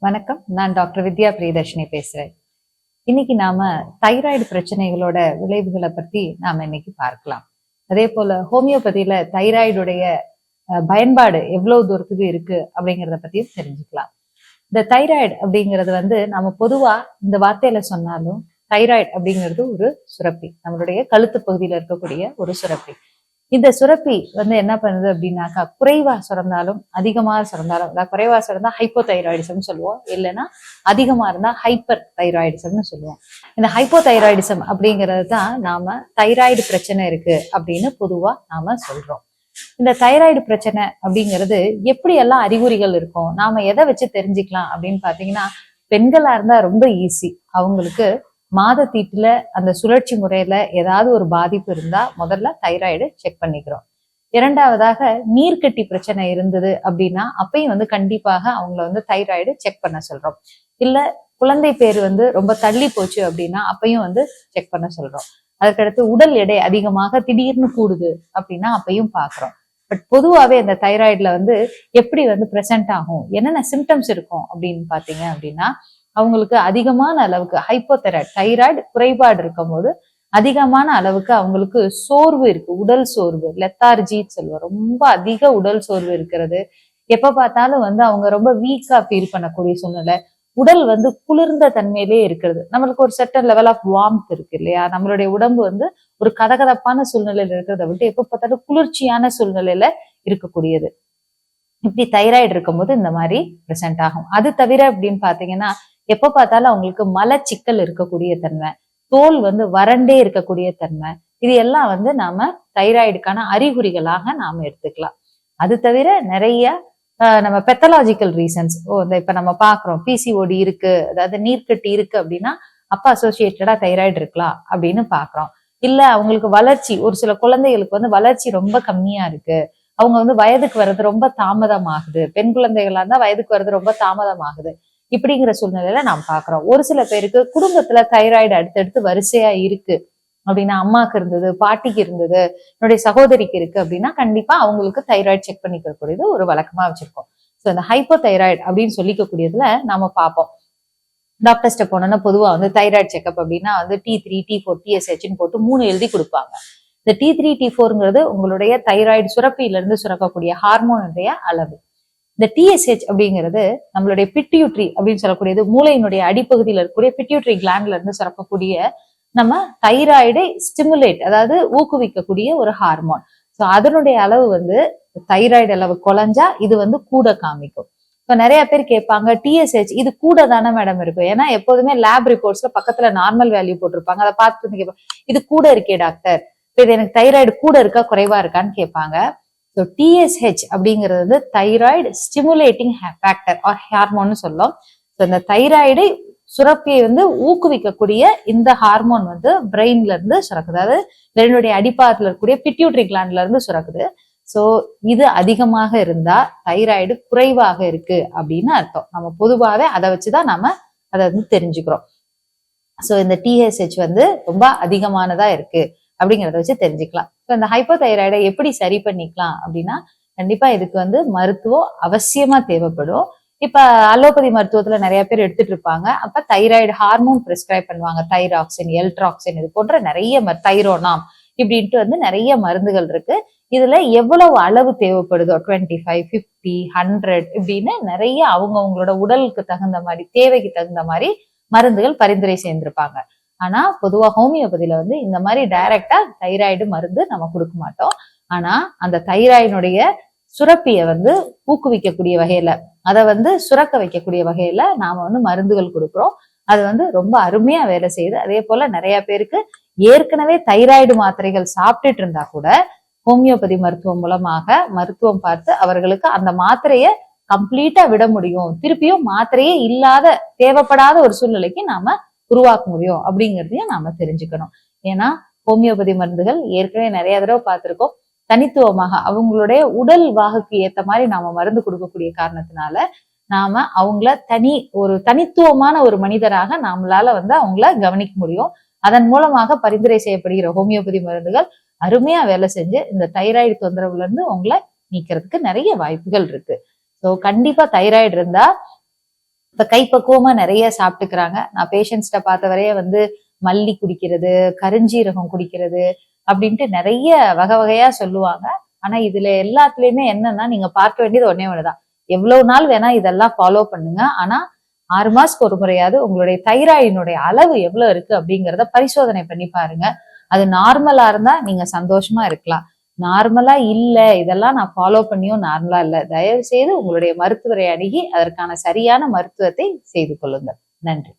வணக்கம். நான் டாக்டர் வித்யா பிரியதர்ஷினி பேசுறேன். இன்னைக்கு நாம தைராய்டு பிரச்சனைகளோட விளைவுகளை பத்தி நாம இன்னைக்கு பார்க்கலாம். அதே போல ஹோமியோபதியில தைராய்டுடைய பயன்பாடு எவ்வளவு தூரத்துக்கு இருக்கு அப்படிங்கிறத பத்தியும் தெரிஞ்சுக்கலாம். இந்த தைராய்டு அப்படிங்கிறது நம்ம பொதுவா இந்த வார்த்தையில சொன்னாலும் தைராய்டு அப்படிங்கிறது ஒரு சுரப்பி, நம்மளுடைய கழுத்து பகுதியில இருக்கக்கூடிய ஒரு சுரப்பி. இந்த சுரப்பி என்ன பண்ணுது அப்படின்னாக்கா, குறைவா சுரந்தாலும் அதிகமா சுரந்தாலும், அதாவது குறைவா சுரந்தா ஹைப்போதைராய்டிசம் சொல்லுவோம், இல்லைன்னா அதிகமா இருந்தா ஹைப்பர் தைராய்டிசம்னு சொல்லுவோம். இந்த ஹைப்போதைராய்டிசம் அப்படிங்கிறது தான் நாம தைராய்டு பிரச்சனை இருக்கு அப்படின்னு பொதுவா நாம சொல்றோம். இந்த தைராய்டு பிரச்சனை அப்படிங்கிறது எப்படி எல்லாம் அறிகுறிகள் இருக்கும், நாம எதை வச்சு தெரிஞ்சுக்கலாம் அப்படின்னு பாத்தீங்கன்னா, பெண்களா இருந்தா ரொம்ப ஈஸி. அவங்களுக்கு மாத தீட்டுல அந்த சுழற்சி முறையில ஏதாவது ஒரு பாதிப்பு இருந்தா முதல்ல தைராய்டு செக் பண்ணிக்கிறோம். இரண்டாவதாக நீர்க்கட்டி பிரச்சனை இருந்தது அப்படின்னா அப்பயும் கண்டிப்பாக அவங்கள தைராய்டு செக் பண்ண சொல்றோம். இல்ல குழந்தை பேர் ரொம்ப தள்ளி போச்சு அப்படின்னா அப்பயும் செக் பண்ண சொல்றோம். அதற்கடுத்து உடல் எடை அதிகமாக திடீர்னு கூடுது அப்படின்னா அப்பயும் பாக்குறோம். பட் பொதுவாகவே அந்த தைராய்டுல எப்படி பிரசன்ட் ஆகும், என்னென்ன சிம்டம்ஸ் இருக்கும் அப்படின்னு பாத்தீங்க அப்படின்னா, அவங்களுக்கு அதிகமான அளவுக்கு தைராய்டு குறைபாடு இருக்கும் போது அதிகமான அளவுக்கு அவங்களுக்கு சோர்வு இருக்கு, உடல் சோர்வு, லெத்தார்ஜி சொல்லுவோம். ரொம்ப அதிக உடல் சோர்வு இருக்கிறது. எப்ப பார்த்தாலும் அவங்க ரொம்ப வீக்கா ஃபீல் பண்ணக்கூடிய சூழ்நிலை, உடல் குளிர்ந்த தன்மையிலே இருக்கிறது. நம்மளுக்கு ஒரு செர்டன் லெவல் ஆஃப் வார்ம்த் இருக்கு இல்லையா, நம்மளுடைய உடம்பு ஒரு கதகதப்பான சூழ்நிலையில இருக்கிறத விட்டு எப்ப பார்த்தாலும் குளிர்ச்சியான சூழ்நிலையில இருக்கக்கூடியது. இப்படி தைராய்டு இருக்கும்போது இந்த மாதிரி பிரசன்ட் ஆகும். அது தவிர அப்படின்னு பாத்தீங்கன்னா, எப்ப பார்த்தாலும் அவங்களுக்கு மலச்சிக்கல் இருக்கக்கூடிய தன்மை, தோல் வறண்டே இருக்கக்கூடிய தன்மை, இது எல்லாம் நாம தைராய்டுக்கான அறிகுறிகளாக நாம எடுத்துக்கலாம். அது தவிர நிறைய நம்ம பெத்தலாஜிக்கல் ரீசன்ஸ், இப்ப நம்ம பாக்குறோம் பிசிஓடி இருக்கு, அதாவது நீர்க்கட்டி இருக்கு அப்படின்னா அப்ப அசோசியேட்டடா தைராய்டு இருக்கலாம் அப்படின்னு பாக்குறோம். இல்ல அவங்களுக்கு வளர்ச்சி, ஒரு சில குழந்தைகளுக்கு வளர்ச்சி ரொம்ப கம்மியா இருக்கு, அவங்க வயதுக்கு வர்றது ரொம்ப தாமதம் ஆகுது, பெண் குழந்தைகளா இருந்தா வயதுக்கு வர்றது ரொம்ப தாமதம் ஆகுது, இப்படிங்கிற சூழ்நிலையில நாம் பாக்குறோம். ஒரு சில பேருக்கு குடும்பத்துல தைராய்டு அடுத்தடுத்து வரிசையா இருக்கு அப்படின்னா, அம்மாக்கு இருந்தது, பாட்டிக்கு இருந்தது, என்னுடைய சகோதரிக்கு இருக்கு அப்படின்னா கண்டிப்பா அவங்களுக்கு தைராய்டு செக் பண்ணிக்கக்கூடியது ஒரு வழக்கமா வச்சிருக்கோம். ஸோ இந்த ஹைப்போ தைராய்டு அப்படின்னு சொல்லிக்கக்கூடியதுல நாம பார்ப்போம். டாக்டர்ஸ்ட போனோம்னா பொதுவா தைராய்டு செக்அப் அப்படின்னா T3, T4, TSHன்னு போட்டு 3 எழுதி கொடுப்பாங்க. இந்த T3, T4ங்கிறது உங்களுடைய தைராய்டு சுரப்பியில இருந்து சுரக்கக்கூடிய ஹார்மோனுடைய அளவு. இந்த TSH அப்படிங்கிறது நம்மளுடைய பிட்யூட்ரி அப்படின்னு சொல்லக்கூடியது, மூளையினுடைய அடிப்பகுதியில் இருக்கக்கூடிய பிட்யூட்ரி கிளாண்ட்ல இருந்து சுரக்கக்கூடிய நம்ம தைராய்டை ஸ்டிமுலேட், அதாவது ஊக்குவிக்கக்கூடிய ஒரு ஹார்மோன். ஸோ அதனுடைய அளவு தைராய்டு அளவு குறைஞ்சா இது கூட காமிக்கும். இப்போ நிறைய பேர் கேட்பாங்க, TSH இது கூட தானே மேடம் இருக்கும், ஏன்னா எப்போதுமே லேப் ரிப்போர்ட்ஸ்ல பக்கத்துல நார்மல் வேல்யூ போட்டிருப்பாங்க, அதை பார்த்துட்டு கேட்பாங்க இது கூட இருக்கே டாக்டர், இது எனக்கு தைராய்டு கூட இருக்கா குறைவா இருக்கான்னு கேட்பாங்க. ஸோ TSH அப்படிங்கிறது தைராய்டு ஸ்டிமுலேட்டிங் ஃபேக்டர் ஆர் ஹார்மோன்னு சொல்லும். ஸோ இந்த தைராய்டு சுரப்பியை ஊக்குவிக்கக்கூடிய இந்த ஹார்மோன் பிரெயின்ல இருந்து சுரக்குது, அதாவது பிரெயினுடைய அடிப்பாகத்துல இருக்கக்கூடிய பிட்யூட்ரி கிளாண்ட்ல இருந்து சுரக்குது. ஸோ இது அதிகமாக இருந்தா தைராய்டு குறைவாக இருக்கு அப்படின்னு அர்த்தம். நம்ம பொதுவாகவே அதை வச்சுதான் நம்ம அதை தெரிஞ்சுக்கிறோம். ஸோ இந்த TSH ரொம்ப அதிகமானதா இருக்கு அப்படிங்கிறத வச்சு தெரிஞ்சுக்கலாம். ஸோ இந்த ஹைப்போதைராய்டை எப்படி சரி பண்ணிக்கலாம் அப்படின்னா, கண்டிப்பா இதுக்கு மருத்துவம் அவசியமா தேவைப்படும். இப்ப அலோபதி மருத்துவத்துல நிறைய பேர் எடுத்துட்டு இருப்பாங்க. அப்ப தைராய்டு ஹார்மோன் பிரிஸ்கிரைப் பண்ணுவாங்க, தைராக்சின், எல்ட்ராக்சின், இது போன்ற நிறைய தைரோனாம் இப்படின்ட்டு நிறைய மருந்துகள் இருக்கு. இதுல எவ்வளவு அளவு தேவைப்படுதோ 25, 50, 100 இப்படின்னு நிறைய அவங்களோட உடலுக்கு தகுந்த மாதிரி, தேவைக்கு தகுந்த மாதிரி மருந்துகள் பரிந்துரை செய்திருப்பாங்க. ஆனா பொதுவா ஹோமியோபதியில இந்த மாதிரி டைரக்டா தைராய்டு மருந்து நம்ம கொடுக்க மாட்டோம். ஆனா அந்த தைராய்டுடைய சுரப்பிய ஊக்குவிக்கக்கூடிய வகையில, அதை சுரக்க வைக்கக்கூடிய வகையில நாம மருந்துகள் கொடுக்குறோம். அது ரொம்ப அருமையா வேலை செய்யுது. அதே போல நிறைய பேருக்கு ஏற்கனவே தைராய்டு மாத்திரைகள் சாப்பிட்டுட்டு இருந்தா கூட ஹோமியோபதி மருத்துவம் மூலமாக மருத்துவம் பார்த்து அவர்களுக்கு அந்த மாத்திரைய கம்ப்ளீட்டா விட முடியும், திருப்பியும் மாத்திரையே இல்லாத தேவைப்படாத ஒரு சூழ்நிலைக்கு நாம உருவாக்க முடியும் அப்படிங்கிறதையும் நாம தெரிஞ்சுக்கணும். ஏன்னா ஹோமியோபதி மருந்துகள் ஏற்கனவே நிறைய தடவை பார்த்திருக்கோம், தனித்துவமாக அவங்களுடைய உடல் வாகுக்கு ஏத்த மாதிரி நாம மருந்து கொடுக்கக்கூடிய காரணத்தினால நாம அவங்கள ஒரு தனித்துவமான ஒரு மனிதராக நம்மளால அவங்கள கவனிக்க முடியும். அதன் மூலமாக பரிந்துரை செய்யப்படுகிற ஹோமியோபதி மருந்துகள் அருமையா வேலை செஞ்சு இந்த தைராய்டு தொந்தரவுல இருந்து உங்களை நீக்கிறதுக்கு நிறைய வாய்ப்புகள் இருக்கு. ஸோ கண்டிப்பா தைராய்டு இருந்தா இப்ப கைப்பக்குவமா நிறைய சாப்பிட்டுக்கிறாங்க. நான் பேஷண்ட்ஸ்ட பார்த்த வரைய மல்லி குடிக்கிறது, கருஞ்சீரகம் குடிக்கிறது அப்படின்ட்டு நிறைய வகை வகையா சொல்லுவாங்க. ஆனா இதுல எல்லாத்துலயுமே என்னன்னா, நீங்க பார்க்க வேண்டியது ஒன்னே ஒண்ணுதான். எவ்வளவு நாள் வேணா இதெல்லாம் ஃபாலோ பண்ணுங்க. ஆனா 6 மாசத்துக்கு ஒரு முறையாவது உங்களுடைய தைராய்டினுடைய அளவு எவ்வளவு இருக்கு அப்படிங்கறத பரிசோதனை பண்ணி பாருங்க. அது நார்மலா இருந்தா நீங்க சந்தோஷமா இருக்கலாம். நார்மலா இல்ல, இதெல்லாம் நான் ஃபாலோ பண்ணியும் நார்மலா இல்ல, தயவு செய்து உங்களுடைய மருத்துவரை அணுகி அதற்கான சரியான மருத்துவத்தை செய்து கொள்ளுங்கள். நன்றி.